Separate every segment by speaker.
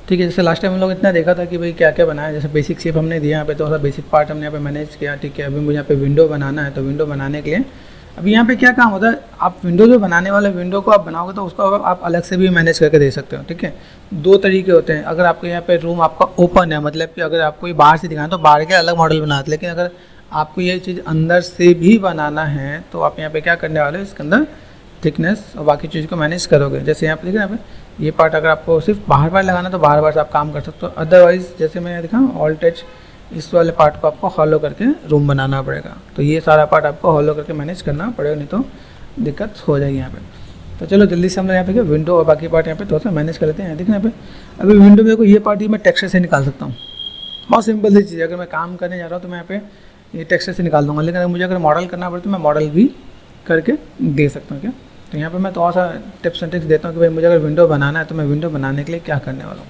Speaker 1: ठीक है, जैसे लास्ट टाइम हम लोग इतना देखा था कि भाई क्या क्या बनाया, जैसे बेसिक शेप हमने दिया यहाँ पे, तो बेसिक पार्ट हमने यहाँ पे मैनेज किया। ठीक है, अभी मुझे यहाँ पे विंडो बनाना है, तो विंडो बनाने के लिए अभी यहाँ पे क्या काम होता है, आप विंडो जो बनाने वाले विंडो को आप बनाओगे तो उसको आप अलग से भी मैनेज करके दे सकते हो। ठीक है, दो तरीके होते हैं। अगर आपके यहाँ पे रूम आपका ओपन है, मतलब कि अगर आपको ये बाहर से दिखाना तो बाहर के अलग मॉडल बनाते, लेकिन अगर आपको ये चीज़ अंदर से भी बनाना है तो आप यहाँ पे क्या करने वाले हो, इसके अंदर थिकनेस और बाकी चीज़ को मैनेज करोगे। जैसे यहाँ पे देखिए, यहाँ पे ये पार्ट अगर आपको सिर्फ बाहर बाहर लगाना तो बाहर बाहर से आप काम कर सकते हो, अदरवाइज जैसे मैंने दिखा ऑल टच, इस वाले पार्ट को आपको हॉलो करके रूम बनाना पड़ेगा। तो ये सारा पार्ट आपको हॉलो करके मैनेज करना पड़ेगा, नहीं तो दिक्कत हो जाएगी यहाँ पे। तो चलो जल्दी से हम यहाँ पे विंडो और बाकी पार्ट यहाँ पे थोड़ा सा मैनेज कर लेते हैं। देखना यहाँ पे अभी विंडो में को ये पार्ट ही मैं टेक्सचर से निकाल सकता हूँ, बहुत सिंपल सी चीज़ है। अगर मैं काम करने जा रहा हूँ तो मैं यहाँ पे ये टेक्सचर से निकाल दूँगा, लेकिन अगर मुझे अगर मॉडल करना पड़े तो मैं मॉडल भी करके दे सकता हूँ। क्या, तो यहाँ पे मैं थोड़ा सा टिप्स एंड ट्रिक्स देता हूँ कि भाई मुझे अगर विंडो बनाना है तो मैं विंडो बनाने के लिए क्या करने वाला हूँ।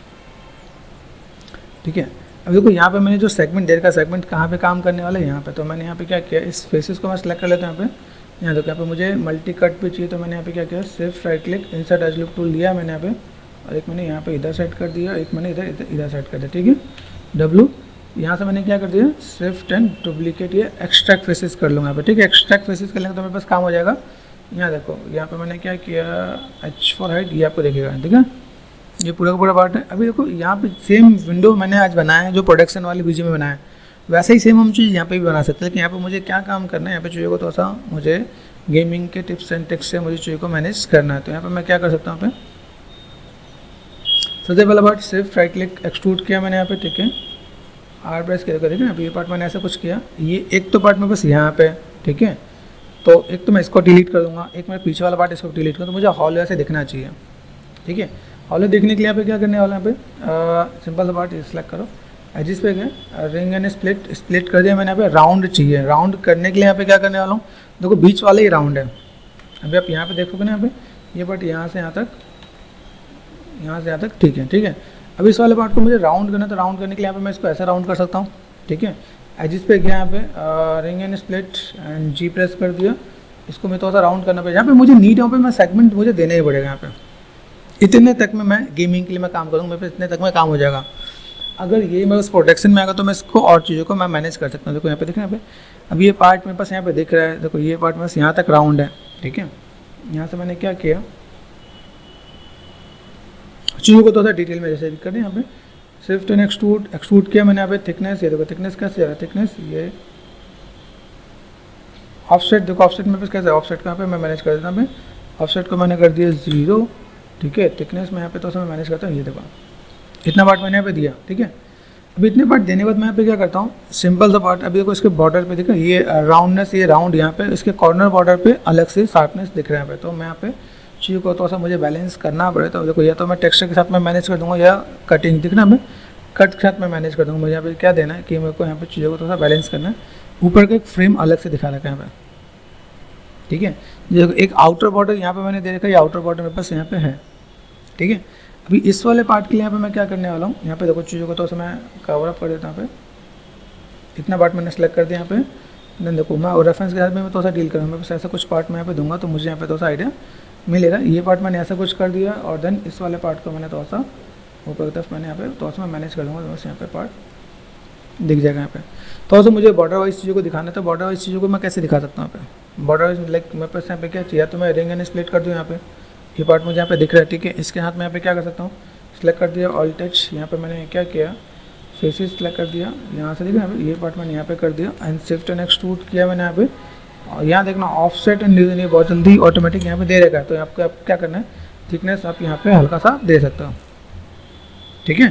Speaker 1: ठीक है, अब देखो यहाँ पे मैंने जो सेगमेंट देर का सेगमेंट कहाँ पे काम करने वाला है यहाँ पे, तो मैंने यहाँ पे क्या किया, इस फेसेस को मैं सेलेक्ट कर लेता हूँ यहाँ पे। यहाँ देखो यहाँ पे मुझे मल्टी कट पे चाहिए, तो मैंने यहाँ पे क्या किया, सिर्फ right click insert as look tool लिया मैंने यहाँ पे, और एक मैंने यहाँ पे इधर सेट कर दिया, एक मैंने इधर सेट कर दिया। ठीक है, डब्लू यहाँ से मैंने क्या कर दिया, शिफ्ट एंड डुप्लीकेट ये एक्सट्रैक्ट फेसेस कर लूँगा यहाँ पे। ठीक है, एक्सट्रैक्ट फेसेस कर लेंगे तो मेरे पास काम हो जाएगा। यहाँ देखो यहाँ पे मैंने क्या किया, H फॉर हाइट, ये आपको देखेगा। ठीक है, ये पूरा का पूरा पार्ट है। अभी देखो यहाँ पे सेम विंडो मैंने आज बनाया है जो प्रोडक्शन वाली वीडियो में बनाया है, वैसे ही सेम हम चीज़ यहाँ पे भी बना सकते हैं। लेकिन यहाँ पे मुझे क्या काम करना है, यहाँ पे चीज़ों को थोड़ा सा मुझे गेमिंग के टिप्स एंड ट्रिक्स से मुझे चीज़ों को मैनेज करना है। तो यहाँ पे मैं क्या कर सकता हूँ, यहाँ पे सबसे पहला पार्ट सिर्फ राइट क्लिक एक्सट्रूड किया मैंने यहाँ पे। ठीक है, आर प्रेस किया, ठीक है ना। ये पार्ट मैंने ऐसा कुछ किया, ये एक तो पार्ट में बस यहाँ पे। ठीक है, तो एक तो मैं इसको डिलीट कर दूंगा, एक मैं पीछे वाला पार्ट इसको डिलीट करूँ, तो मुझे हॉल ऐसे दिखना चाहिए। ठीक है, हॉल देखने के लिए यहाँ पे क्या करने वाला है, यहाँ पे सिंपल सा पार्ट सेलेक्ट करो, एजिस पे गए, रिंग एंड स्प्लिट कर दिया मैंने। यहाँ पे राउंड चाहिए, राउंड करने के लिए यहाँ पे क्या करने वाला हूँ, देखो बीच वाला ही राउंड है। अभी आप यहाँ पे देखोगे ना, यहाँ पे ये पार्ट यहाँ से यहाँ तक, यहाँ से यहाँ तक। ठीक है, ठीक है। अब इस वाले पार्ट को मुझे राउंड करना है, तो राउंड करने के लिए यहाँ पे मैं इसको ऐसा राउंड कर सकता हूँ। ठीक है, एजिस पे गया, यहाँ पे ring and split and G press कर दिया, इसको मैं थोड़ा सा राउंड करना पड़ेगा। यहाँ पे मुझे नीड यहाँ पे मैं सेगमेंट मुझे देना ही पड़ेगा। यहाँ पे इतने तक में मैं गेमिंग के लिए मैं काम करूँगा, मेरे पे इतने तक में काम हो जाएगा। अगर ये मैं उस प्रोडक्शन में आएगा तो मैं इसको और चीज़ों को मैं मैनेज कर सकता हूँ। देखो यहाँ पे, देखना यहाँ पे, अब ये पार्ट मेरे पास यहाँ पे दिख रहा है, देखो ये पार्ट बस यहाँ तक राउंड है। ठीक है, यहाँ से मैंने क्या किया, चीज़ों को थोड़ा सा डिटेल में जैसे कर दें, यहाँ पे शिफ्ट एंड एक्सट्रूड किया मैंने। यहाँ पे थिकनेस, ये देखो थिकनेस कैसे जा रहा है, थिकनेस ये ऑफसेट, देखो ऑफसेट में कैसे ऑफसेट कहाँ पे मैं मैनेज कर देता हूँ। ऑफसेट को मैंने कर दिया 0। ठीक है, थिकनेस में यहाँ पे तो मैं मैनेज करता हूँ, ये देखो इतना पार्ट मैंने यहाँ पे दिया। ठीक है, अभी इतने पार्ट देने के बाद मैं यहाँ पे क्या करता हूँ, सिंपल सा पार्ट, अभी देखो इसके बॉर्डर पे देखो ये राउंडनेस, ये राउंड यहाँ पे इसके कॉर्नर बॉर्डर पे अलग से शार्पनेस दिख रहा है यहाँ पे। तो मैं यहाँ पे चीज़ों को थोड़ा सा मुझे बैलेंस करना पड़े, तो देखो या तो मैं टेक्सचर के साथ में मैनेज कर दूँगा, या कटिंग दिखना मैं कट के साथ में मैनेज कर दूँगा। मुझे यहाँ पे क्या देना है कि मेरे को यहाँ पे चीज़ों को थोड़ा सा बैलेंस करना है। ऊपर का एक फ्रेम अलग से दिखा रखा है यहाँ पे। ठीक है, जो एक आउटर बॉर्डर यहाँ पे मैंने दे रखा है, ये आउटर बॉर्डर मेरे पास यहाँ पे है। ठीक है, अभी इस वाले पार्ट के लिए यहाँ पे मैं क्या करने वाला हूँ, यहाँ पे देखो चीज़ों को थोड़ा सा मैं कवर अप कर देता हूँ। यहाँ पे इतना पार्ट मैंने सेलेक्ट कर दिया यहाँ पे। देन देखो मैं रेफरेंस के साथ में मैं थोड़ा सा डील करूँगा, बस ऐसा कुछ पार्ट मैं यहाँ पे दूंगा तो मुझे यहाँ पे थोड़ा सा आइडिया मिलेगा। ये पार्ट मैंने ऐसा कुछ कर दिया, और देन इस वाले पार्ट को मैंने थोड़ा सा ऊपर की तरफ मैंने यहाँ पे थोड़ा सा मैं मैनेज कर लूँगा, तो बस यहाँ पे पार्ट दिख जाएगा। यहाँ पे थोड़ा सा मुझे बॉर्डर वाइज चीज़ों को दिखाना है, तो बॉर्डर वाइज चीज़ों को मैं कैसे दिखा सकता हूँ। यहाँ पे बॉर्डर वाइज लाइक मेरे पास यहाँ पे क्या चाहिए, तो मैं रिंग एंड स्प्लिट कर दूँ। यहाँ पे ये पार्ट मुझे यहाँ पे दिख रहा है। ठीक है, इसके हाथ में यहाँ पे क्या कर सकता हूँ, सेलेक्ट कर दिया ऑल टच, यहाँ पे मैंने क्या किया, फेसेस सेलेक्ट कर दिया, यहाँ से देखिए यहाँ पे ये पार्ट मैंने यहाँ पे कर दिया, एंड शिफ्ट एंड एक्सट्रूड किया मैंने यहाँ पे। और यहाँ देखना ऑफसेट एंड ये बहुत जल्दी ऑटोमेटिक यहाँ पे दे रहेगा, तो आपको आप क्या करना है, थिकनेस आप यहाँ पे हल्का सा दे सकते हो। ठीक है,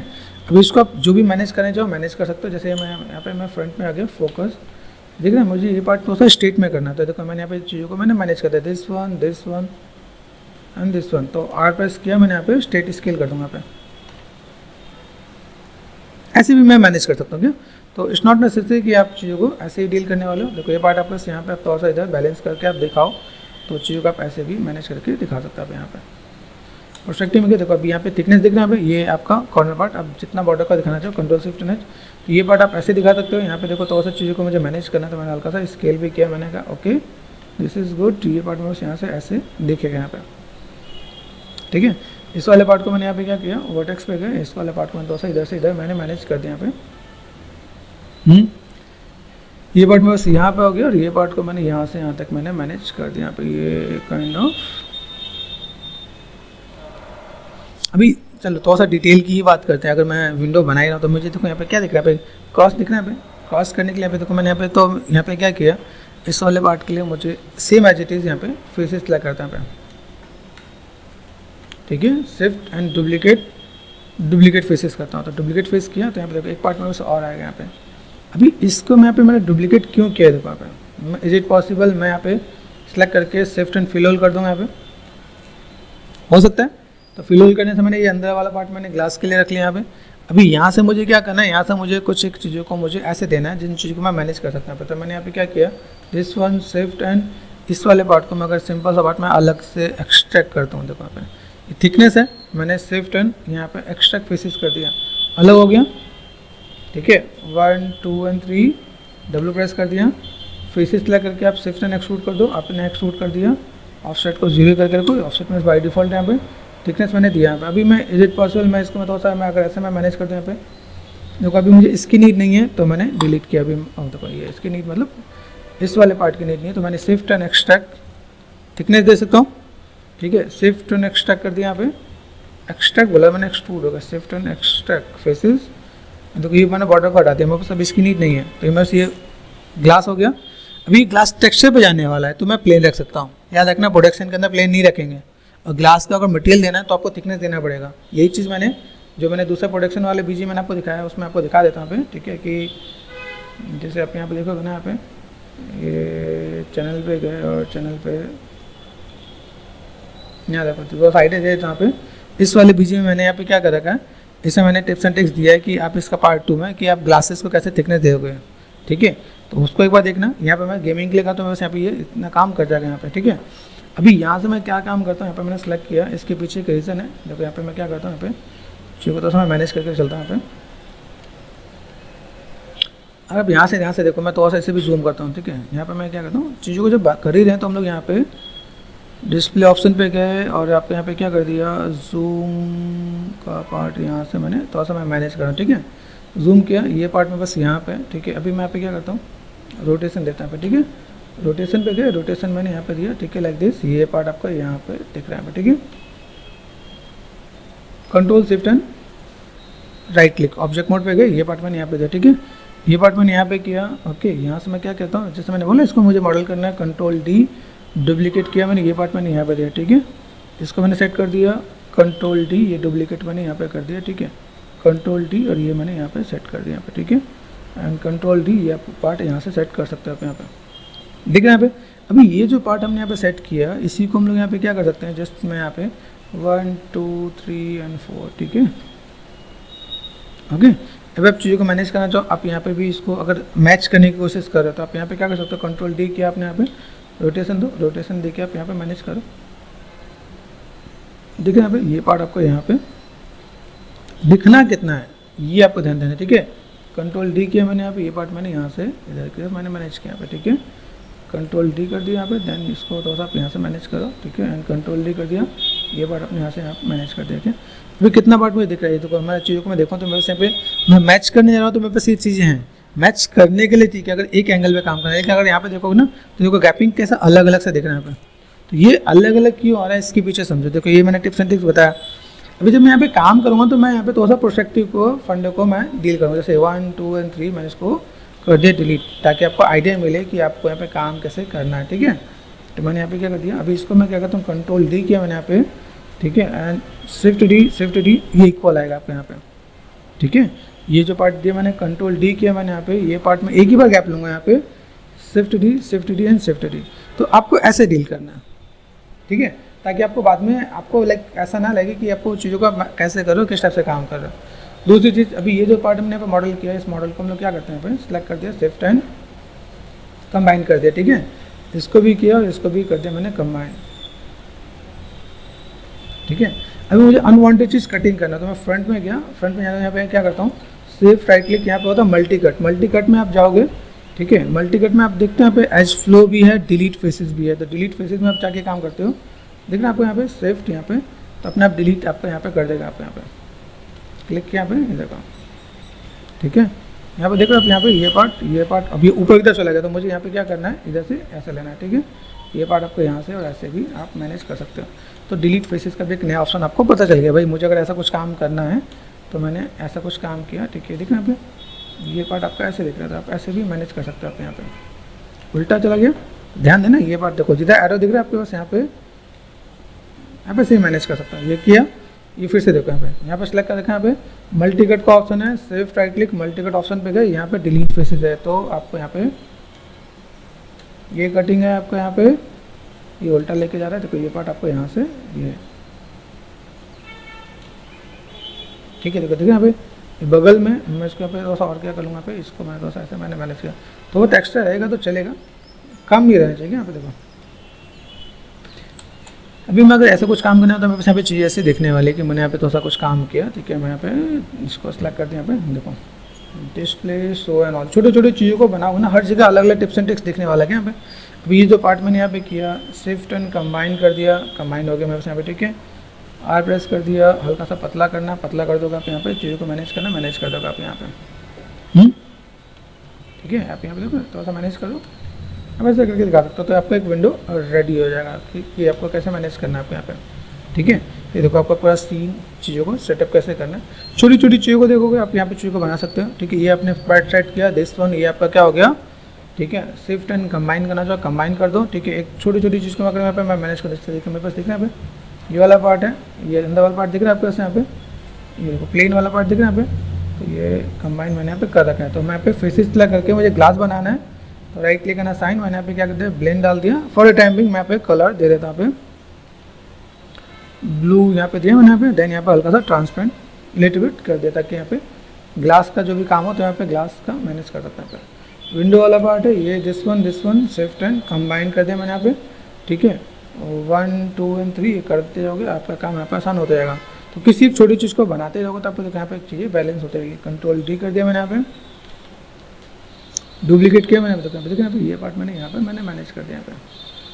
Speaker 1: अभी इसको आप जो भी मैनेज करना चाहो मैनेज कर सकते हो। जैसे मैं यहाँ पे मैं फ्रंट में आ गया, फोकस देख रहे हैं, मुझे ये पार्ट थोड़ा सा स्ट्रेट में करना था। देखो मैंने यहाँ पे चीज़ों को मैंने मैनेज कर दिया, this one and this one. तो आर प्रेस किया मैंने, यहाँ पे स्ट्रेट स्केल कर दूँगा। यहाँ पे ऐसे भी मैं मैनेज कर सकता हूँ क्या, तो इट्स नॉट नेसेसरी कि आप चीज़ों को ऐसे ही डील करने वाले हो। देखो ये पार्ट आप बस यहाँ पे आप थोड़ा सा इधर बैलेंस करके आप दिखाओ, तो चीज़ों को आप ऐसे भी मैनेज करके दिखा सकते हो। आप यहाँ पे परस्पेक्टिव में क्या देखो, अभी यहाँ पे थिकनेस दिख रहा है, ये आपका कॉर्नर पार्ट, आप जितना बॉर्डर का दिखाना चाहो कंट्रोल शिफ्ट एन एच, तो ये पार्ट आप ऐसे दिखा सकते हो। यहाँ पे देखो थोड़ा सा चीज़ों को मुझे मैनेज करना है, तो मैंने हल्का सा स्केल भी किया, मैंने कहा ओके दिस इज़ गुड। ये पार्ट में बस यहाँ से ऐसे दिखेगा यहाँ पे। ठीक है, इस वाले पार्ट को मैंने यहाँ पे क्या किया, वर्टेक्स पे गए, इस वाले पार्ट को मैंने थोड़ा सा इधर से इधर मैंने मैनेज कर दिया यहाँ पे। ये पार्ट मेरे बस यहाँ पे हो गया और ये पार्ट को मैंने यहाँ से यहाँ तक मैंने मैनेज कर दिया यहाँ पे, ये काइंड ऑफ। अभी चलो थोड़ा सा डिटेल की ही बात करते हैं। अगर मैं विंडो बना ही रहा हूँ तो मुझे देखो यहाँ पे क्या दिख रहा है, यहाँ पे क्रॉस दिख रहा है, यहाँ पे क्रॉस करने के लिए यहाँ पे देखो मैंने यहाँ पे क्या किया, इस वाले पार्ट के लिए मुझे सेम एज इट इज़ यहाँ पे फेसेस सेलेक्ट करता है यहाँ पे, ठीक है। शिफ्ट एंड डुप्लीकेट फेसेस करता हूँ, तो डुप्लीकेट फेस किया तो यहाँ पे देखो एक पार्ट में बस और आएगा यहाँ पे। अभी इसको मैं यहाँ पे मैंने डुप्लीकेट क्यों किया है देखो यहाँ पे, इज इट पॉसिबल मैं यहाँ पे सेलेक्ट करके शिफ्ट एंड फिल होल कर दूँगा, यहाँ पे हो सकता है। तो फिल होल करने से मैंने ये अंदर वाला पार्ट मैंने ग्लास के लिए रख लिया यहाँ पे। अभी यहाँ से मुझे क्या करना है, यहाँ से मुझे कुछ एक चीज़ों को मुझे ऐसे देना है जिन चीज़ों को मैं मैनेज कर सकता हूँ। तो मैंने यहाँ पे क्या किया, दिस वन शिफ्ट एंड इस वाले पार्ट को मैं अगर सिंपल सा पार्ट में अलग से एक्सट्रैक्ट करता हूँ, देखो यहाँ पे ये थिकनेस है, मैंने शिफ्ट एंड यहाँ पे एक्सट्रैक्ट फेसेस कर दिया, अलग हो गया, ठीक है। 1 2 एंड 3 डब्ल्यू प्रेस कर दिया, फेसेस सेलेक्ट करके आप शिफ्ट एंड एक्सट्रूड कर दो, आपने एक्सट्रूड कर दिया, ऑफसेट को 0 करके रखो, ऑफसेट में बाय डिफॉल्ट यहाँ पे थिकनेस मैंने दिया यहाँ पे। अभी मैं इज इट पॉसिबल मैं इसको थोड़ा सा मैं अगर ऐसे मैं मैनेज कर दूँ यहाँ पे, देखो अभी मुझे इसकी नीड नहीं है तो मैंने डिलीट किया। अभी देखो ये इसकी नीड मतलब इस वाले पार्ट की नीड नहीं है, तो मैंने शिफ्ट एंड एक्सट्रैक्ट थिकनेस दे सकता हूँ, ठीक है। शिफ्ट एंड एक्सट्रैक्ट कर दिया यहाँ पे, एक्सट्रैक्ट बोला मैंने, एक्सट्रूड होगा, शिफ्ट एंड एक्सट्रैक्ट फेसेस, देखो ये मैंने बॉर्डर को हटा दिया, मेरे पास अब इसकी नीड नहीं है, तो बस ये ग्लास हो गया। अभी ग्लास टेक्सचर पे जाने वाला है तो मैं प्लेन रख सकता हूँ, याद रखना प्रोडक्शन के अंदर प्लेन नहीं रखेंगे, और ग्लास का अगर मटेरियल देना है तो आपको थिकनेस देना पड़ेगा। यही चीज़ मैंने दूसरे प्रोडक्शन वाले बीजी मैंने आपको दिखाया है, उसमें आपको दिखा देता हूँ पे, ठीक है। कि जैसे आप यहाँ पे देखोगे ना, यहाँ पे ये चैनल पे गए और चैनल पे यहाँ देखो वो साइड है जहाँ पे इस वाले बीजी में मैंने यहाँ पे क्या कर रखा है, इसमें मैंने टिप्स एंड ट्रिक्स दिया है कि आप इसका पार्ट 2 में कि आप ग्लासेस को कैसे थिकनेस दोगे, ठीक है। तो उसको एक बार देखना, यहाँ पे मैं गेमिंग के लिए तो बस यहाँ पे ये इतना काम कर जाएगा यहाँ पे, ठीक है। अभी यहाँ से मैं क्या काम करता हूँ, यहाँ पे मैंने सेलेक्ट किया, इसके पीछे एक रीज़न है, देखो यहाँ पे मैं क्या करता हूँ, यहाँ पे चीज़ों को तो मैं मैनेज करके चलता हूँ यहाँ पे। अब यहाँ से देखो मैं थोड़ा सा ऐसे भी जूम करता हूँ, ठीक है। यहाँ पे मैं क्या करता हूँ, चीज़ों को जब कर ही रहे हैं तो हम लोग यहाँ पे डिस्प्ले ऑप्शन पे गए और आपको यहाँ पे क्या कर दिया, जूम का पार्ट यहाँ से मैंने थोड़ा सा मैं मैनेज कर रहा हूँ, ठीक है। जूम किया, ये पार्ट में बस यहाँ पे, ठीक है। अभी मैं यहाँ पे क्या करता हूँ, रोटेशन देता हूँ, ठीक है। रोटेशन पे गए, रोटेशन मैंने यहाँ पे दिया, ठीक है, लाइक दिस, ये पार्ट आपका यहाँ पे दिख रहा है, ठीक है। Control shift and right click, object mode पे गए, ये पार्ट मैंने यहाँ पे दिया, ठीक है। ये पार्ट मैंने यहाँ पे किया, ओके। यहाँ से मैं क्या कहता हूँ, जैसे मैंने बोला इसको मुझे मॉडल करना है, कंट्रोल डी, डुप्लीकेट किया मैंने, ये पार्ट मैंने यहाँ पे दिया, ठीक है। इसको मैंने सेट कर दिया, कंट्रोल डी, ये डुप्लीकेट मैंने यहाँ पे कर दिया, ठीक है। कंट्रोल डी और ये मैंने यहाँ पे सेट कर दिया यहाँ पे, ठीक है। एंड कंट्रोल डी, ये पार्ट यहाँ से सेट कर सकते हो आप यहाँ पे, दिख रहा है यहाँ पे। अभी ये जो पार्ट हमने यहाँ पे सेट किया, इसी को हम लोग यहाँ पे क्या कर सकते हैं, जस्ट मैं यहाँ पे 1 2 3 एंड 4, ठीक है, ओके। अब आप चीज़ों को मैनेज करना चाहो, आप यहाँ पे भी इसको अगर मैच करने की कोशिश कर रहे हो तो आप यहाँ पे क्या कर सकते हो, कंट्रोल डी किया आपने, यहाँ पे रोटेशन दो, रोटेशन दे के आप यहाँ पे मैनेज करो, देखिए यहाँ पे ये पार्ट आपको यहाँ पे दिखना कितना है ये आपको ध्यान देना, ठीक है। कंट्रोल डी किया मैंने यहाँ पे, ये पार्ट मैंने यहाँ से इधर की मैंने मैनेज किया यहाँ पे, ठीक है। कंट्रोल डी कर दिया यहाँ पे, देन इसको थोड़ा सा आप यहाँ से मैनेज करो, ठीक है। एंड कंट्रोल डी कर दिया, ये पार्ट अपने यहाँ से आप मैनेज कर दिया, ठीक है। अभी कितना पार्ट मुझे दिख रहा है, तो हमारी चीज़ों को मैं देखूँ तो मेरे से यहाँ पे मैं मैच करने जा रहा हूँ, तो मेरे पास ये चीज़ें हैं मैच करने के लिए, ठीक है। अगर एक एंगल पे काम करना है, लेकिन अगर यहाँ पे देखोगे ना तो देखो गैपिंग कैसा अलग अलग से दिख रहा है यहाँ पे, तो ये अलग अलग क्यों आ रहा है इसके पीछे समझो। देखो ये मैंने टिप्स एंड ट्रिक्स बताया। अभी जब मैं यहाँ पे काम करूँगा तो मैं यहाँ पे थोड़ा सा प्रोस्पेक्टिव को फंड को मैं डील करूँगा, जैसे 1 2 एंड 3 मैंने इसको कर दिया डिलीट, ताकि आपको आइडिया मिले कि आपको यहाँ पे काम कैसे करना है, ठीक है। तो मैंने यहाँ पे क्या कर दिया, अभी इसको मैं क्या करता हूँ, कंट्रोल डी किया मैंने यहाँ पे, ठीक है। एंड शिफ्ट डी ये इक्वल आएगा आपको यहाँ पे, ठीक है। ये जो पार्ट दिया मैंने कंट्रोल डी किया मैंने यहाँ पे, ये पार्ट में एक ही बार गैप लूँगा यहाँ पे, shift D and shift D, तो आपको ऐसे डील करना है, ठीक है, ताकि आपको बाद में आपको लाइक ऐसा ना लगे कि आपको चीज़ों का कैसे करो, किस टाइप से काम कर रहे हो। दूसरी चीज़, अभी ये जो पार्ट हमने यहाँ पे मॉडल किया है, इस मॉडल को हम लोग क्या करते हैं यहाँ पे सिलेक्ट कर दिया, शिफ्ट एंड कंबाइन कर दिया, ठीक है। इसको भी किया और इसको भी कर दिया मैंने कंबाइन, ठीक है। अभी मुझे अनवांटेड चीज़ कटिंग करना, तो मैं फ्रंट में गया, फ्रंट में यहाँ पे क्या करता हूँ, शिफ्ट राइट क्लिक, यहाँ पे होता है मल्टी कट में आप जाओगे, ठीक है। मल्टी कट में आप देखते हैं यहाँ पे एज फ्लो भी है, डिलीट फेसेस भी है, तो डिलीट फेसेस में आप जाके काम करते हो, देखना आपको यहाँ पे शिफ्ट यहाँ पे तो अपने आप डिलीट आपको यहाँ पे कर देगा। आप यहाँ पे क्लिक किया यहाँ पे, ये देखो, ठीक है। यहाँ पे देखो आप यहाँ पे ये पार्ट अब ये ऊपर की तरफ चला गया, तो मुझे यहाँ पे क्या करना है, इधर से ऐसे लेना है, ठीक है। ये पार्ट आपको यहाँ से और ऐसे भी आप मैनेज कर सकते हो। तो डिलीट फेसेस का भी एक नया ऑप्शन आपको पता चल गया। भाई मुझे अगर ऐसा कुछ काम करना है तो मैंने ऐसा कुछ काम किया, ठीक है। देखना यहाँ पे ये पार्ट आपका ऐसे दिख रहा था, आप ऐसे भी मैनेज कर सकते हो। आप यहाँ पे उल्टा चला गया, ध्यान देना, ये पार्ट देखो जिधर एरो दिख रहा है आपके पास, यहाँ पे से मैनेज कर सकता हूँ। ये किया, ये फिर से देखो यहाँ पे सेलेक्ट कर देखा, यहाँ पे मल्टी कट का ऑप्शन है, सिर्फ right click multi cut option पे गए, यहाँ पे डिलीट फेसेस है। तो आपको यहाँ पे ये कटिंग है, आपको यहाँ पे ये उल्टा लेके जा रहा है, देखो ये पार्ट आपको यहाँ से ये, ठीक है। देखो यहाँ पे बगल में मैं इसको यहाँ पे थोड़ा सा और क्या करूँगा, यहाँ पे इसको मैं थोड़ा सा ऐसे मैंने मैनेज किया, तो वो टेक्सचर रहेगा तो चलेगा, कम नहीं रहना चाहिए। यहाँ पे देखो अभी मैं अगर ऐसा कुछ काम करना है तो मेरे पास यहाँ पे चीज़ ऐसे दिखने वाली है कि मैंने यहाँ पे थोड़ा सा कुछ काम किया, ठीक है। मैं यहाँ पे इसको सेलेक्ट करते हैं, यहाँ पे देखो डिस्प्ले शो एंड ऑल, छोटे छोटे चीज़ों को बनाओ ना, हर जगह अलग अलग टिप्स एंड ट्रिक्स दिखने वाला है यहाँ पे। अभी ये जो पार्ट मैंने यहाँ पे किया, शिफ्ट एंड कंबाइन कर दिया, कंबाइन हो गया मेरे पास यहाँ पे, ठीक है। आर प्रेस कर दिया, हल्का सा पतला करना, पतला कर दोगे आप यहाँ पे, चीज़ों को मैनेज करना, मैनेज कर दोगे आप यहाँ पे, ठीक है। आप यहाँ पे देखो थोड़ा सा मैनेज कर दो, अब ऐसे करके दिखा सकते हो, तो आपको एक विंडो रेडी हो जाएगा कि आपको कैसे मैनेज करना है आपको यहाँ पे, ठीक है। ये देखो आपका पूरा सीन चीज़ों को सेटअप कैसे करना है, छोटी छोटी चीज़ों को देखोगे आप यहाँ पे चीज़ों को बना सकते हो, ठीक है। ये आपने पार्ट सेट किया, दिस वन, ये आपका क्या हो गया, ठीक है। शिफ्ट एंड कंबाइन करना चाहो कंबाइन कर दो, ठीक है। एक छोटी छोटी चीज़ को अगर यहाँ पे मैं मैनेज कर सकता हूँ, मेरे पास दिख रहा है यहाँ पे ये वाला पार्ट है, ये अंदर वाला पार्ट दिख रहा है आपके पास यहाँ पे, ये देखो प्लेन वाला पार्ट दिख रहा है यहाँ पे, तो ये कंबाइन मैंने यहाँ पे कर रखा है। तो मैं यहाँ पे फेसेस सेलेक्ट करके मुझे ग्लास बनाना है, तो राइट क्लिक करना, साइन, मैंने यहाँ पे क्या करते हैं ब्लेंड डाल दिया, फॉर द टाइम बिंग मैं यहाँ पे कलर दे देता हूँ, यहाँ पे ब्लू यहाँ पे दिया मैंने यहाँ पे, देन यहाँ पे हल्का सा ट्रांसपेरेंट लिटिल बिट कर दिया, ताकि यहाँ पे ग्लास का जो भी काम हो तो यहाँ पे ग्लास का मैनेज कर सकते हैं। यहाँ पे विंडो वाला पार्ट है, ये this one shift and combine कर दिया मैंने यहाँ पे, ठीक है। 1 2 एंड 3 करते जाओगे, आपका काम यहाँ पे आसान होता जाएगा। तो किसी एक छोटी चीज़ को बनाते रहोगे तो आपको यहाँ पे चीज़ें बैलेंस होते रहेगी। कंट्रोल डी कर दिया मैंने यहाँ पे, डुप्लीकेट किया मैंने, बताया देखिए यहाँ पे ये पार्ट मैंने यहाँ पे मैंने मैनेज कर दिया यहाँ पे।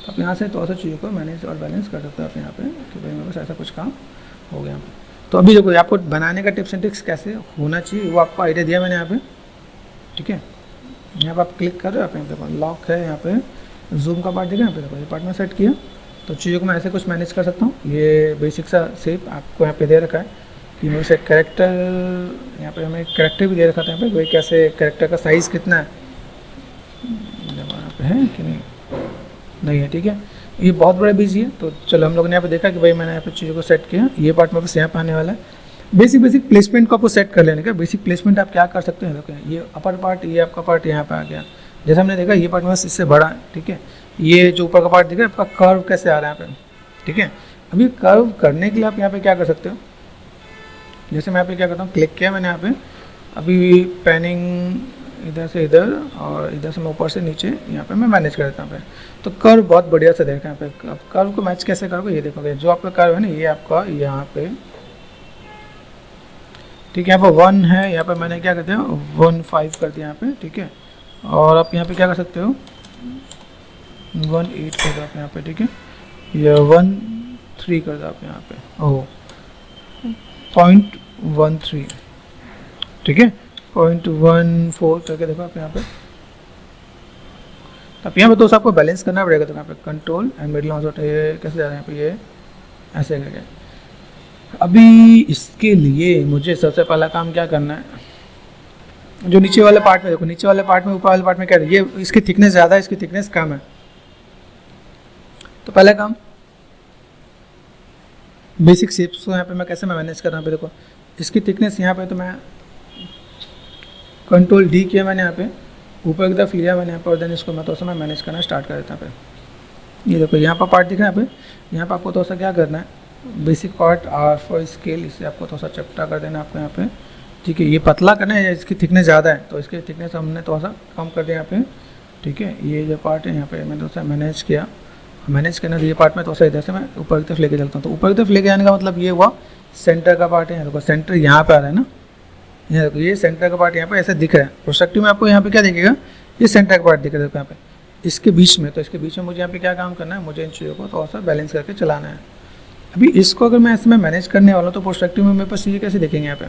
Speaker 1: तो आप यहाँ से तो चीज़ों को मैनेज और बैलेंस कर सकते हो आप यहाँ पे, कि भाई मेरे पास ऐसा कुछ काम हो गया यहाँ पे। तो अभी देखो आपको बनाने का टिप्स एंड ट्रिक्स कैसे होना चाहिए वो आपको आइडिया दिया मैंने यहाँ पे, ठीक है। यहाँ पर आप क्लिक कर रहे हो, आप यहाँ देखो लॉक है, यहाँ पे जूम का पार्ट देखा, यहाँ पे देखो ये पार्ट में सेट किया, तो चीज़ों को मैं ऐसे कुछ मैनेज कर सकता हूँ। ये बेसिक सा शेप आपको यहाँ पे दे रखा है कि मेरे से कैरेक्टर, यहाँ पे हमें कैरेक्टर भी दे रखा था यहाँ पे, भाई कैसे कैरेक्टर का साइज़ कितना है, यहाँ पे है कि नहीं है, ठीक है। ये बहुत बड़ा बिजी है, तो चलो हम लोगों ने यहाँ पे देखा कि भाई मैंने यहाँ पे चीज़ों को सेट किया, ये पार्ट मेरे पास यहाँ पे आने वाला है। बेसिक प्लेसमेंट को आपको सेट कर लेने का, बेसिक प्लेसमेंट आप क्या कर सकते हैं, देखो ये अपर पार्ट, ये आपका पार्ट यहाँ पे आ गया, जैसे हमने देखा ये पार्ट मेरे पास इससे बड़ा है, ठीक है। ये जो ऊपर का पार्ट दिख रहा है आपका कर्व कैसे आ रहा है यहाँ पे, ठीक है। अभी कर्व करने के लिए आप यहाँ पे क्या कर सकते हो, जैसे मैं यहाँ पे क्या करता हूँ, क्लिक किया मैंने यहाँ पे, अभी पैनिंग इधर से इधर और इधर से मैं ऊपर से नीचे यहाँ पे मैं मैनेज कर देता हूँ यहाँ पे। तो कर्व बहुत बढ़िया से देखा यहाँ पे। अब कर्व को मैच कैसे करोगे, ये देखोगे जो आपका कर्व है ना, ये आपका यहाँ पे, ठीक है। यहाँ पे 1 है, यहाँ पे मैंने क्या करते हैं 1.5 कर दिया यहाँ पे, ठीक है। और आप यहाँ पे क्या कर सकते हो 1.8 कर दो आप यहाँ पे, ठीक है। या 1.3 कर दो आप यहाँ पे, ओह 0.13, ठीक है। 0.14 करके देखो आप यहाँ पे। तो आप यहाँ पे तो आपको बैलेंस करना पड़ेगा, तो यहाँ पे control and middle mouse button, ये कैसे जा रहे हैं यहाँ पे, ये ऐसे करके। अभी इसके लिए मुझे सबसे पहला काम क्या करना है, जो नीचे वाले पार्ट में देखो, नीचे वाले पार्ट में ऊपर वाले पार्ट में क्या है, ये इसकी थिकनेस ज़्यादा है, इसकी थिकनेस कम है। तो पहला काम बेसिक शेप्स को यहाँ पे मैं कैसे मैनेज कर रहा हूँ, देखो इसकी थिकनेस यहाँ पे, तो मैं कंट्रोल डी किया मैंने यहाँ पे, ऊपर की तरफ लिया मैंने यहाँ पर, और देन इसको मैं थोड़ा सा मैं मैनेज करना स्टार्ट कर देता हूँ यहाँ पे। ये देखो यहाँ पर पार्ट दिख रहा है यहाँ पे, यहाँ पर आपको थोड़ा सा क्या करना है, basic part are for scale, इसे आपको थोड़ा सा चपटा कर देना आपको यहाँ पे, ठीक है। ये पतला करना है, इसकी थिकनेस ज़्यादा है तो इसकी थिकनेस हमने थोड़ा सा कम कर दिया यहाँ पे, ठीक है। ये जो पार्ट है यहाँ पे मैंने थोड़ा सा मैनेज किया, मैनेज करना, तो ये पार्ट में थोड़ा सा इधर से मैं ऊपर की तरफ लेके चलता हूँ। तो ऊपर की तरफ लेके जाने का मतलब ये हुआ सेंटर का पार्ट है, देखो सेंटर यहाँ पे आ रहा है ना, ये देखो ये सेंटर का पार्ट यहाँ पे ऐसे दिख रहा है। प्रोस्पेक्टिव में आपको यहाँ पे क्या दिखेगा, ये सेंटर का पार्ट दिख रहा है यहाँ पे, इसके बीच में। तो इसके बीच में मुझे यहाँ पे क्या काम करना है, मुझे इन चीज़ों को थोड़ा सा बैलेंस करके चलाना है। अभी इसको अगर मैं इसमें मैनेज करने वाला हूँ तो पर्सपेक्टिव में मेरे पास चीज़ें कैसे देखेंगे यहाँ पे।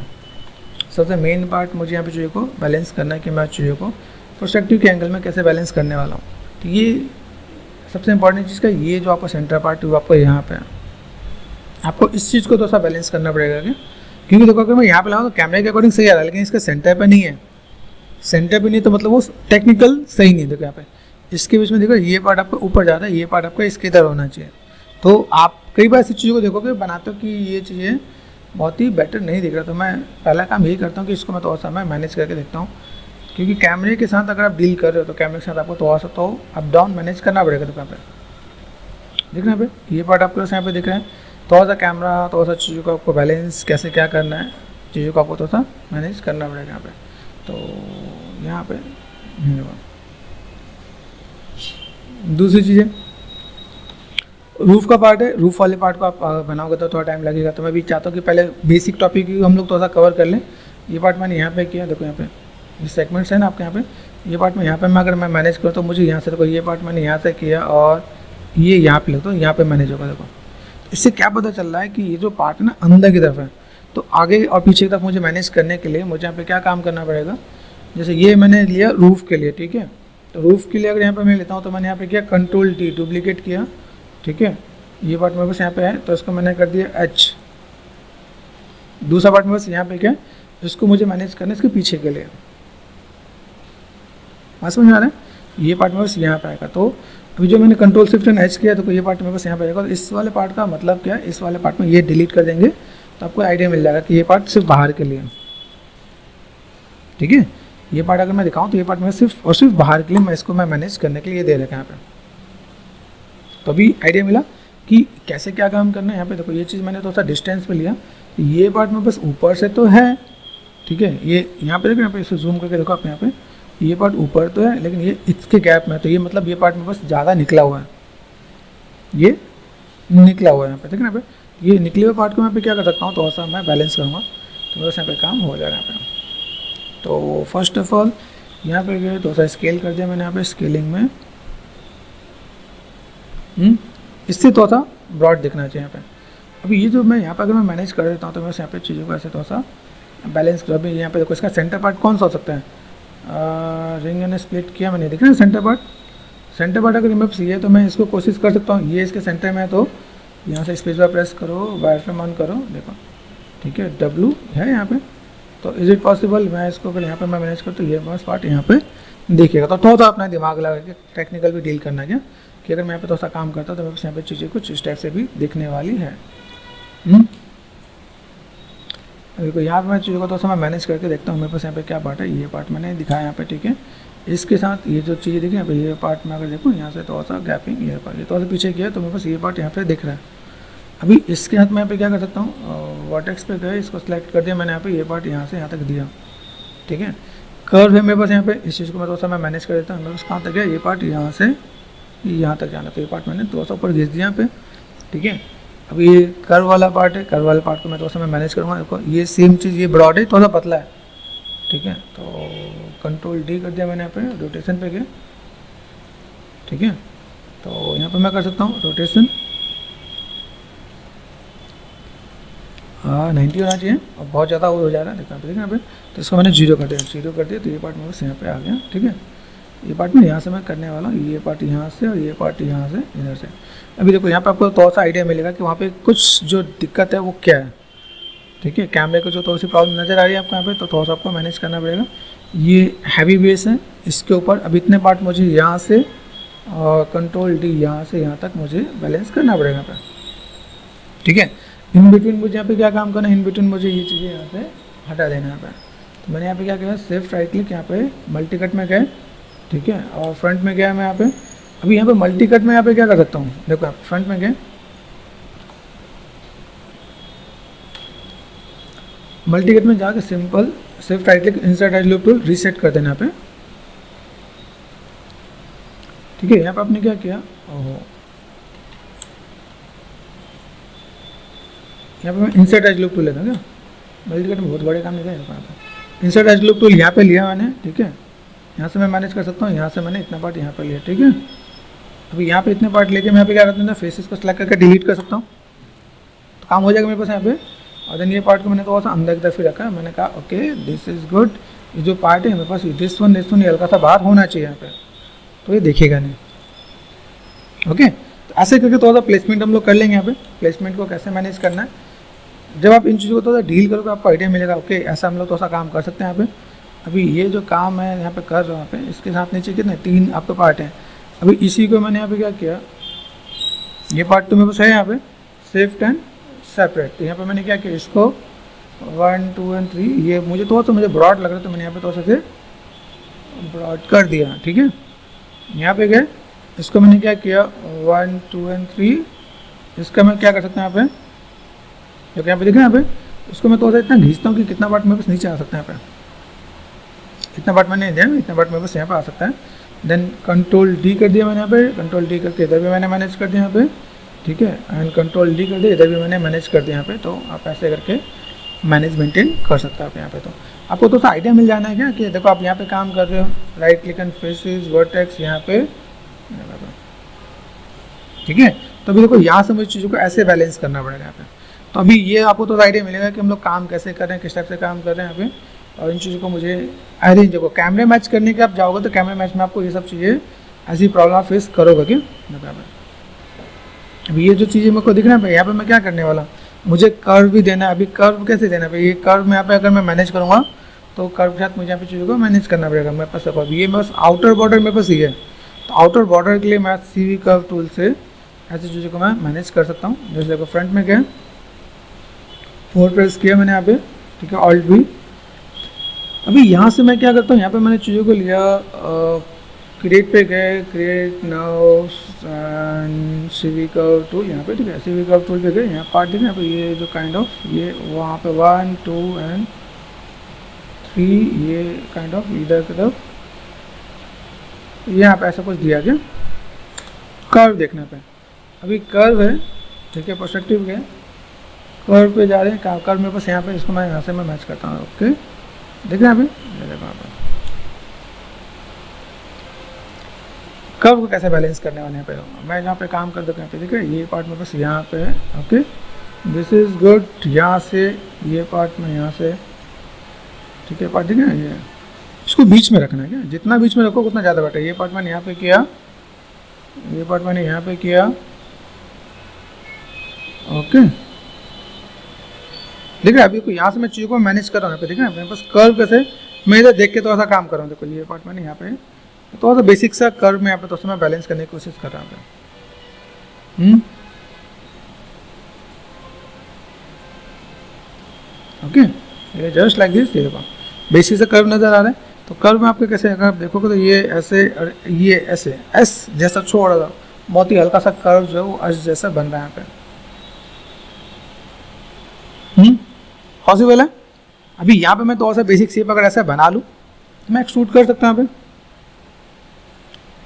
Speaker 1: सबसे मेन पार्ट मुझे यहाँ पे चीज़ों को बैलेंस करना है कि मैं चीज़ों को पर्सपेक्टिव के एंगल में कैसे बैलेंस करने वाला हूँ। तो ये सबसे इंपॉर्टेंट चीज़ का ये जो आपका सेंटर पार्ट है आपको यहाँ पे आपको इस चीज़ को थोड़ा सा बैलेंस करना पड़ेगा क्या, क्योंकि देखो अगर मैं यहाँ पे लगाऊँ तो कैमरे के अकॉर्डिंग सही आ रहा है, लेकिन इसका सेंटर पे नहीं है। सेंटर पे नहीं तो मतलब वो टेक्निकल सही नहीं। देखो यहाँ पे इसके बीच में देखो ये पार्ट आपका ऊपर जा रहा है, ये पार्ट आपका इसके इधर होना चाहिए। तो आप कई बार ऐसी चीज़ों को देखोगे बनाते हो कि ये चीज़ें बहुत ही बेटर नहीं दिख रहा। तो मैं पहला काम यही करता हूँ कि इसको मैं थोड़ा सा मैं मैनेज करके देखता हूँ, क्योंकि कैमरे के साथ अगर आप डील कर रहे हो तो कैमरे के साथ आपको थोड़ा सा तो अप डाउन मैनेज करना पड़ेगा। तो यहाँ पे देखना यहाँ पे ये पार्ट आपको यहाँ पे दिख रहा है, थोड़ा सा कैमरा थोड़ा सा चीज़ों को आपको बैलेंस कैसे क्या करना है, चीज़ों को आपको थोड़ा सा मैनेज करना पड़ेगा यहाँ पे। तो यहाँ पे दूसरी चीज़ें रूफ़ का पार्ट है। रूफ़ वाले पार्ट को आप बनाओगे तो थोड़ा टाइम लगेगा। तो मैं भी चाहता हूँ कि पहले बेसिक टॉपिक हम लोग थोड़ा सा कवर कर लें। ये पार्ट मैंने यहाँ पे किया, देखो यहाँ पे ये सेगमेंट्स है ना आपके यहाँ पे, ये पार्ट में यहाँ पे मैं अगर मैं मैनेज करूँ तो मुझे यहाँ से देखो ये पार्ट मैंने यहाँ से किया और ये यहाँ पे लगता है, यहाँ पे मैनेज होगा। देखो इससे क्या पता चल रहा है कि ये जो पार्ट है ना अंदर की तरफ है, तो आगे और पीछे की तरफ मुझे मैनेज करने के लिए मुझे यहाँ पे क्या काम करना पड़ेगा। जैसे ये मैंने लिया रूफ़ के लिए, ठीक है, तो रूफ़ के लिए अगर यहाँ पे मैं लेता हूँ तो मैंने यहाँ पे किया कंट्रोल टी डुप्लीकेट किया, ठीक है, ये पार्ट मेरे पास यहाँ पे है तो इसको मैंने कर दिया एच। दूसरा पार्ट मेरे पास यहाँ पे क्या, इसको मुझे मैनेज करना है इसके पीछे के लिए। बात समझ में आ रहा है, ये पार्ट मेरे पास यहाँ पे आएगा। तो अभी जो मैंने कंट्रोल शिफ्ट एंड एच किया तो ये पार्ट मेरे पास यहाँ पे आएगा। तो इस वाले पार्ट का मतलब क्या है, इस वाले पार्ट में ये डिलीट कर देंगे तो आपको आइडिया मिल जाएगा कि ये पार्ट सिर्फ बाहर के लिए, ठीक है। ये पार्ट अगर मैं दिखाऊँ तो ये पार्ट मैं सिर्फ और सिर्फ बाहर के लिए मैं इसको मैं मैनेज करने के लिए दे रखा है यहाँ पे। तो अभी आइडिया मिला कि कैसे क्या काम करना है। यहाँ पे देखो ये चीज़ मैंने थोड़ा सा डिस्टेंस पे लिया, ये पार्ट में बस ऊपर से तो है, ठीक है, ये यहाँ पे देखो, यहाँ पे इसे जूम करके देखो आप यहाँ पे ये पार्ट ऊपर तो है लेकिन ये इसके गैप में, तो ये मतलब ये पार्ट में बस ज़्यादा निकला हुआ है, ये निकला हुआ है यहाँ पे, ठीक है। यहाँ पे ये निकले हुए पार्ट को मैं पे क्या कर सकता हूँ, थोड़ा सा मैं बैलेंस करूँगा तो बस यहाँ पे काम हो जाएगा यहाँ पे। तो फर्स्ट ऑफ ऑल यहाँ पे गए थोड़ा सा स्केल कर दिया मैंने यहाँ पे स्केलिंग में, इससे थोड़ा सा ब्रॉड दिखना चाहिए यहाँ पे। अभी ये जो मैं यहाँ पे अगर मैं मैनेज कर देता हूँ तो मैं यहाँ पे चीज़ों को ऐसे थोड़ा सा बैलेंस कर। अभी यहाँ पे देखो इसका सेंटर पार्ट कौन सा हो सकता है, रिंग ने स्प्लिट किया मैंने, देख रहे हैं सेंटर पार्ट अगर मेरे पास ये है तो मैं इसको कोशिश कर सकता हूँ ये इसके सेंटर में है, तो यहाँ से स्पेस बार प्रेस करो, वायरफ्रेम ऑन करो, देखो ठीक है, W है यहाँ पे। तो इज़ इट पॉसिबल मैं इसको अगर यहाँ पे मैं मैनेज करूँ तो ये बस पार्ट यहाँ पे देखिएगा। तो थोड़ा सा अपना दिमाग लगा के टेक्निकल भी डील करना क्या कि अगर मैं यहाँ पे थोड़ा सा काम करता तो मेरे पास यहाँ पे चीज़ें कुछ इस टाइप से भी दिखने वाली है। देखो यहाँ पे मैं चीज़ों को थोड़ा सा मैं मैनेज करके देखता हूँ मेरे पास यहाँ पे क्या पार्ट है। ये पार्ट मैंने दिखाया यहाँ पे, ठीक है। इसके साथ ये जो चीज़ें दिख रही है यहाँ पे, ये पार्ट में अगर देखूँ यहाँ से थोड़ा सा गैपिंग, ये पार्ट ये थोड़ा सा पीछे किया तो मेरे पास ये पार्ट यहाँ पे दिख रहा है। अभी इसके हाथ में यहाँ पे क्या कर सकता हूँ, वर्टेक्स पे गए, इसको सेलेक्ट कर दिया मैंने यहाँ पे, ये पार्ट यहाँ से यहाँ तक दिया, ठीक है। कर्व है मेरे पास यहाँ पे, इस चीज़ को मैं थोड़ा सा मैं मैनेज कर देता हूँ। मेरे पास कहाँ तक है, ये पार्ट यहाँ से यहाँ तक जाना, तो ये पार्ट मैंने थोड़ा सा ऊपर घिस दिया यहाँ पे, ठीक है। अब ये कर्व वाला पार्ट है, कर्व वाले पार्ट को मैं थोड़ा सा मैं मैनेज करूँगा। देखो ये सेम चीज़, ये ब्रॉड है, थोड़ा सा पतला है, ठीक है। तो कंट्रोल D कर दिया मैंने यहाँ पे, रोटेशन पे गया, ठीक है। तो यहाँ पे मैं कर सकता हूँ रोटेशन 90 होना चाहिए, और बहुत ज़्यादा हो जा रहा है, देखा यहाँ पे। तो इसको मैंने 0 कर दिया, तो ये पार्ट मेरे पास यहाँ पे आ गया, ठीक है। ये पार्ट में यहाँ से मैं करने वाला हूँ, ये पार्ट यहाँ से और ये पार्ट यहाँ से इधर से। अभी देखो यहाँ पे आपको थोड़ा सा आइडिया मिलेगा कि वहाँ पे कुछ जो दिक्कत है वो क्या है, ठीक है। कैमरे को जो थोड़ी सी प्रॉब्लम नज़र आ रही है आपको यहाँ पे, तो थोड़ा सा आपको मैनेज करना पड़ेगा। ये हैवी बेस है, इसके ऊपर अब इतने पार्ट मुझे यहाँ से और कंट्रोल D यहाँ से यहाँ तक मुझे बैलेंस करना पड़ेगा यहाँ पे, ठीक है। इन बिटवीन मुझे यहाँ पे क्या काम करना है, इन बिटवीन मुझे ये चीज़ें यहाँ पे हटा देना है यहाँ पे। तो मैंने यहाँ पे क्या किया, सिर्फ राइट क्लिक यहाँ पे मल्टी कट में गए, ठीक है, और फ्रंट में गया मैं यहाँ पे। अभी यहाँ पे मल्टी कट में यहाँ पे क्या कर सकता हूँ, देखो आप फ्रंट में गए, मल्टी कट में जाके सिंपल सिर्फ right click insert as loop tool reset कर देना यहाँ पे, ठीक है। यहाँ पे आपने क्या किया, ओहो, यहाँ पे मैं इंसर्ट एज लूप टूल लेता हूँ, क्या मल्टी कट में बहुत बड़े काम नहीं किया। यहाँ पे इंसर्ट एज लूप टूल यहाँ पे लिया मैंने, ठीक है। यहाँ से मैं मैनेज कर सकता हूँ, यहाँ से मैंने इतना पार्ट यहाँ पे लिया, ठीक है। अभी यहाँ पे इतने पार्ट लेके मैं यहाँ पे क्या करता हूँ, फेसेस को सेलेक्ट करके डिलीट कर सकता हूँ, काम हो जाएगा मेरे पास यहाँ पे। और देन ये पार्ट को मैंने थोड़ा सा अंदर की तरफ ही रखा, मैंने कहा ओके दिस इज़ गुड, ये जो पार्ट है मेरे पास दिस वन ये हल्का सा बाहर होना चाहिए यहाँ पे, तो ये दिखेगा नहीं। ओके, तो ऐसे करके थोड़ा सा प्लेसमेंट हम लोग कर लेंगे यहाँ पे। प्लेसमेंट को कैसे मैनेज करना है, जब आप इन चीज़ों को थोड़ा सा डील करोगे आपको आइडिया मिलेगा। ओके, ऐसा हम लोग थोड़ा सा काम कर सकते हैं यहाँ पे। अभी ये जो काम है यहाँ पे कर रहा हूँ यहाँ पे, इसके साथ नीचे कितने 3 आपके पार्ट हैं। अभी इसी को मैंने यहाँ पे क्या किया, ये पार्ट तो मेरे पास है यहाँ पे शिफ्ट एंड सेपरेट, तो यहाँ पे मैंने क्या किया, इसको 1 2 एंड 3, ये मुझे थोड़ा सा मुझे ब्रॉड लग रहा है तो मैंने यहाँ पे थोड़ा सा ब्रॉड कर दिया। ठीक है, यहाँ पे गए, इसको मैंने क्या किया 1 2 एंड 3, इसका मैं क्या कर सकता हूँ यहाँ पे, जो कि यहाँ पे देखा यहाँ पे, इसको मैं थोड़ा सा इतना घींचता हूँ कि कितना पार्ट मेरे पास नीचे आ सकता है यहाँ पे, इतना पार्ट मैंने दिया, इतना पार्ट मेरे पास यहाँ पे आ सकता है। देन कंट्रोल डी कर दिया मैंने यहाँ पे, कंट्रोल डी करके इधर भी मैंने मैनेज कर दिया यहाँ पे। ठीक है, एंड कंट्रोल डी कर दिया, इधर भी मैंने मैनेज कर दिया यहाँ पे। तो आप ऐसे करके मैनेज मेंटेन कर सकते हैं आप यहाँ पे। तो आपको तो आइडिया मिल जाना है क्या कि देखो आप यहाँ पे काम कर रहे हो, right click and faces vertex यहाँ पे। ठीक है, तो अभी देखो यहाँ से मुझे चीज़ों को ऐसे बैलेंस करना पड़ेगा यहाँ पे। तो अभी ये आपको तो आइडिया मिलेगा कि हम लोग काम कैसे कर रहे हैं, किस टाइप से काम कर रहे हैं यहाँ पे। और इन चीज़ों को मुझे अरेंज, देखो कैमरे मैच करने के आप जाओगे तो कैमरे मैच में आपको ये सब चीज़ें ऐसी प्रॉब्लम आप फेस करोगे क्या। अभी ये जो चीज़ें मेरे को दिख रहा है यहाँ पे मैं क्या करने वाला, मुझे कर्व भी देना है। अभी कर्व कैसे देना है, ये कर्व में यहाँ पे अगर मैं मैनेज करूँगा तो कर्व के साथ मुझे यहाँ पे चीज़ों को मैनेज करना पड़ेगा मेरे पास। अब ये बस आउटर बॉर्डर मेरे पास ये है, तो आउटर बॉर्डर के लिए मैं CV कर्व टूल से ऐसी चीज़ों को मैं मैनेज कर सकता हूँ। जैसे देखो फ्रंट में गया, 4 प्रेस किया मैंने यहाँ पे, ठीक है, ऑल्ट भी। अभी यहाँ से मैं क्या करता हूँ, यहाँ पे मैंने चीज़ों को लिया, क्रिएट पे गए, create now and CV curve tool यहाँ पे। ठीक है, CV कर्व टूल पे गए, यहाँ पार्ट देखें यहाँ पे, ये जो काइंड ऑफ ये वहाँ पे 1 2 एंड 3 ये काइंड ऑफ इधर की तरफ यहाँ पे ऐसा कुछ दिया गया कर्व देखने पे। अभी कर्व है, ठीक है, पर्सपेक्टिव गए, कर्व पे जा रहे हैं, कर्व मेरे पास यहाँ पे, इसको मैं यहाँ से मैं मैच करता हूँ। ओके, देख रहे हैं अभी, देखो यहाँ पे कर्व को कैसे बैलेंस करने वाले हैं पे मैं यहाँ पे काम कर देता हूँ। ठीक है, ये पार्ट मेरे पास यहाँ पे है। ओके, दिस इज गुड, यहाँ से ये पार्ट में यहाँ से, ठीक है, पार्ट ठीक है, ये इसको बीच में रखना है क्या, जितना बीच में रखो उतना ज़्यादा बेटर। ये पार्ट मैंने यहाँ पे किया, ये पार्ट मैंने यहाँ पे किया। ओके, देख रहे हैं अभी को यहाँ से मैं चीज़ों को मैनेज कर रहा हूँ यहाँ पे। देख रहे हैं मेरे पास कर्व कैसे, मैं इधर देख के थोड़ा सा काम कर रहा हूँ। देखो ये पार्ट मैंने यहाँ पे थोड़ा सा बेसिक सा कर्व में यहाँ पे थोड़ा सा मैं बैलेंस करने की कोशिश कर रहा हूँ। ओके, ये जस्ट लाइक दिस, ये देखो बेसिक सा कर्व नज़र आ रहा है। तो कर्व में आपके कैसे, अगर आप देखोगे तो ये ऐसे और ये ऐसे एस जैसा छोड़ रहा, बहुत ही हल्का सा कर्व जो है वो एस जैसा बन रहा है यहाँ पे। पॉसिबल है। अभी यहाँ पे मैं थोड़ा सा बेसिक शेप अगर ऐसा बना लूँ तो मैं एक्सट्रूड कर सकता हूँ। यहाँ पे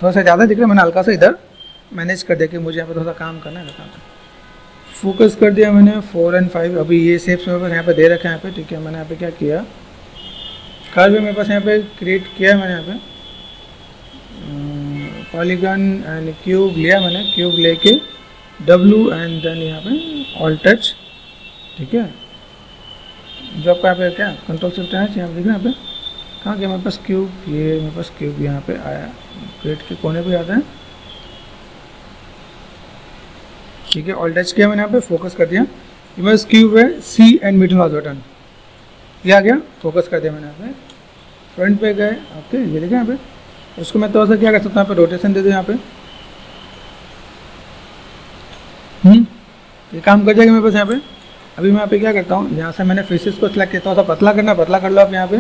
Speaker 1: थोड़ा सा ज़्यादा दिख रहा है, मैंने हल्का सा इधर मैनेज कर दिया कि मुझे यहाँ पे थोड़ा सा काम करना है। फोकस कर दिया मैंने 4 और 5। अभी ये शेप्स मेरे पास यहाँ पे दे रखे हैं यहाँ पे। ठीक है, मैंने यहाँ पे क्या किया, कर्व भी मेरे पास यहाँ पे क्रिएट किया है मैंने यहाँ पे, पॉलीगन एंड क्यूब लिया मैंने, क्यूब लेके W एंड देन यहाँ पे ऑल टच। ठीक है, जो आपका यहाँ पे क्या कंट्रोल शिफ्ट है यहाँ पे देखना, यहाँ पे कहाँ गया मेरे पास क्यूब, ये मेरे पास क्यूब यहाँ पे आया, क्रिएट के कोने पे आता है। ठीक है, ऑल टच किया मैंने यहाँ पे, फोकस कर दिया। ये मेरा क्यूब है, C and middle mouse button ये आ गया, फोकस कर दिया मैंने यहाँ पे। फ्रंट पे गए, ओके, ये देखिए यहाँ पे, उसको मैं थोड़ा सा क्या कर सकता हूँ यहाँ पे, रोटेशन दे दूँ यहाँ पे। ये काम कर जाएगा मेरे पास यहाँ पे। अभी मैं यहाँ पे क्या करता हूँ, यहाँ से मैंने फेसेस को सिलेक्ट किया, थोड़ा सा पतला करना, पतला कर लो आप यहाँ पे।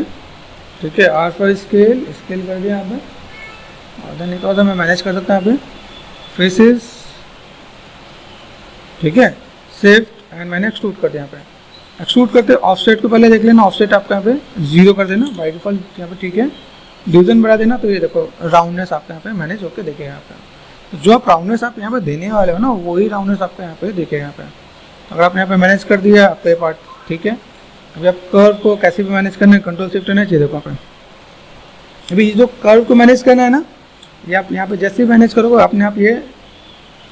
Speaker 1: ठीक है, R पर स्केल कर दिया यहाँ पे, और देन थोड़ा सा मैं मैनेज कर सकता हूँ यहाँ पे फेसेस। ठीक है, शिफ्ट एंड मैंने एक्सट्रूड कर दिया यहाँ पे। एक्सट्रूड करते ऑफसेट को पहले देख लेना, ऑफसेट आपका यहाँ पे 0 कर देना बाई डिफॉल्ट यहाँ पे। ठीक है, डिवीजन बढ़ा देना, तो ये देखो राउंडनेस आपका यहाँ पे मैनेज होकर देखेगा यहाँ पे। तो जो आप राउंडनेस आप यहाँ पे देने वाले हो ना, वही राउंडनेस आपका यहाँ पे देखेगा यहाँ पे। अगर आपने यहाँ पे मैनेज कर दिया आपका ये पार्ट, ठीक है। अभी आप कर्व को कैसे भी मैनेज करना है, कंट्रोल शिफ्ट होना चाहिए। देखो आप अभी जो कर्व को मैनेज करना है ना, ये आप यहाँ पे जैसे भी मैनेज करोगे अपने आप, ये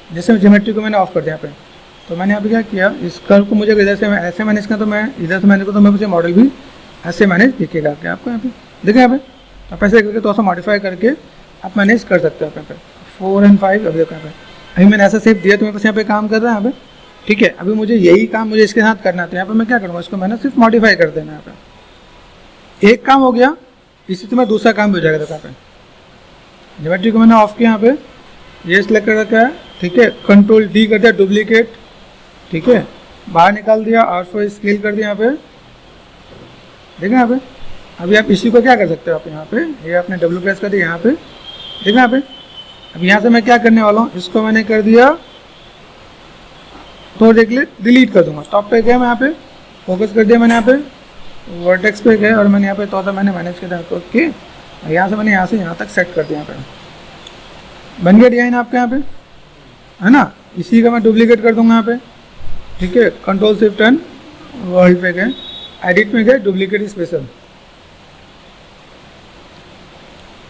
Speaker 1: जैसे ज्योमेट्री को मैंने ऑफ कर दिया यहाँ पे, तो मैंने अभी क्या किया, इस कर्व को मुझे इधर से मैं ऐसे मैनेज करना, तो मैं इधर से मैनेज करता, तो मैं मुझे मॉडल भी ऐसे मैनेज दिखेगा क्या आपको यहाँ पे, देखें यहाँ पे। आप ऐसे करके थोड़ा सा मॉडिफाई करके आप मैनेज कर सकते हो यहाँ पे 4 और 5। अभी देखो यहाँ पे अभी मैंने ऐसा सेव दिया तो मेरे पास यहाँ पे काम कर रहा है यहाँ पे, ठीक है। अभी मुझे यही काम मुझे इसके साथ करना है, तो यहाँ पे मैं क्या करूँगा, इसको मैंने सिर्फ मॉडिफाई कर देना है यहाँ पे। एक काम हो गया, इसी तरह दूसरा काम भी हो जाएगा। देखो यहाँ पे ज्योमेट्री को मैंने ऑफ किया, यहाँ पे ये सिलेक्ट कर रखा है, ठीक है। कंट्रोल डी कर दिया, डुप्लीकेट, ठीक है, बाहर निकाल दिया, R4 स्केल कर दिया यहाँ पे, देखा यहाँ पे। अभी आप इसी को क्या कर सकते हो, आप यहाँ पे ये आपने डब्ल्यू प्रेस कर दिया यहाँ पे, देखा यहाँ पे। अब यहाँ से मैं क्या करने वाला हूँ, इसको मैंने कर दिया तो देख ले डिलीट कर दूंगा। टॉप पे गया मैं, यहाँ पे फोकस कर दिया मैंने, यहाँ पे वर्टेक्स पे गए और मैंने यहाँ पे तो मैंने मैनेज कर दिया, ओके। यहाँ से मैंने यहाँ से यहाँ तक सेट कर दिया, यहाँ पे बन गया डिजाइन आपके यहाँ पे, है ना। इसी का मैं डुप्लीकेट कर दूंगा यहाँ पे, ठीक है। कंट्रोल शिफ्ट एन वर्ल्ड पे गए, एडिट में गए, डुप्लीकेट स्पेशल।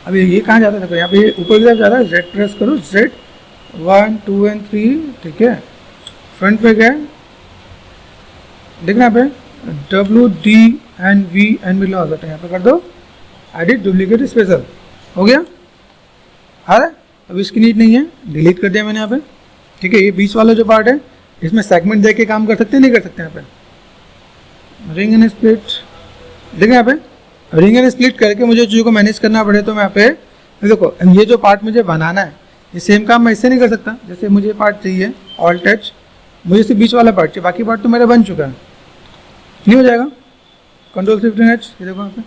Speaker 1: अभी ये कहाँ जाता है, देखो यहाँ पे ऊपर की तरफ जा रहा है, Z प्रेस करो, Z 1 2 और 3, ठीक है। फ्रंट पे गए, देखना पे W D and V and below आ जाता है, यहाँ पे कर दो एडिट डुप्लीकेट स्पेशल, हो गया। आ रहा है, अब इसकी नीड नहीं है, डिलीट कर दिया मैंने यहाँ पे, ठीक है। ये बीच वाला जो पार्ट है इसमें सेगमेंट दे के काम कर सकते हैं, नहीं कर सकते यहाँ पे। रिंग एंड स्प्लिट, देखो यहाँ पे रिंग एंड स्प्लिट करके मुझे चीज़ों को मैनेज करना पड़े, तो मैं यहाँ पे देखो ये जो पार्ट मुझे बनाना है, ये सेम काम मैं इससे नहीं कर सकता। जैसे मुझे पार्ट चाहिए ऑल टच, मुझे सिर्फ बीच वाला पार्ट चाहिए, बाकी पार्ट तो मेरा बन चुका है, नहीं हो जाएगा। कंट्रोल शिफ्ट एच, ये देखो यहाँ पे।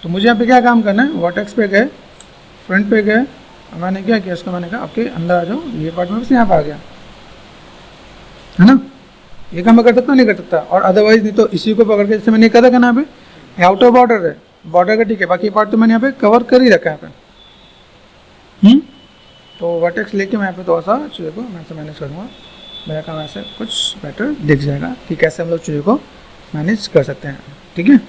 Speaker 1: तो मुझे यहाँ पे क्या काम करना है, वर्टेक्स पे गए, फ्रंट पे गए, मैंने क्या किया, इसको मैंने कहा आपके अंदर आ जाओ, ये पार्ट में बस यहाँ पे आ गया, है ना। ये काम मैं कर सकता हूँ, नहीं कर सकता। और अदरवाइज नहीं तो इसी को पकड़ के, जैसे मैंने कहा था ना, यहाँ पे आउटर बॉर्डर है, बॉर्डर का ठीक है, बाकी पार्ट तो मैंने यहाँ पे कवर कर ही रखा है यहाँ पे। तो वर्टेक्स लेके मैं यहाँ पे थोड़ा सा चीज़ों को मैं मैनेज करूँगा, मेरा काम ऐसे कुछ बेटर दिख जाएगा कि कैसे हम लोग चीज़ों को मैनेज कर सकते हैं, ठीक है।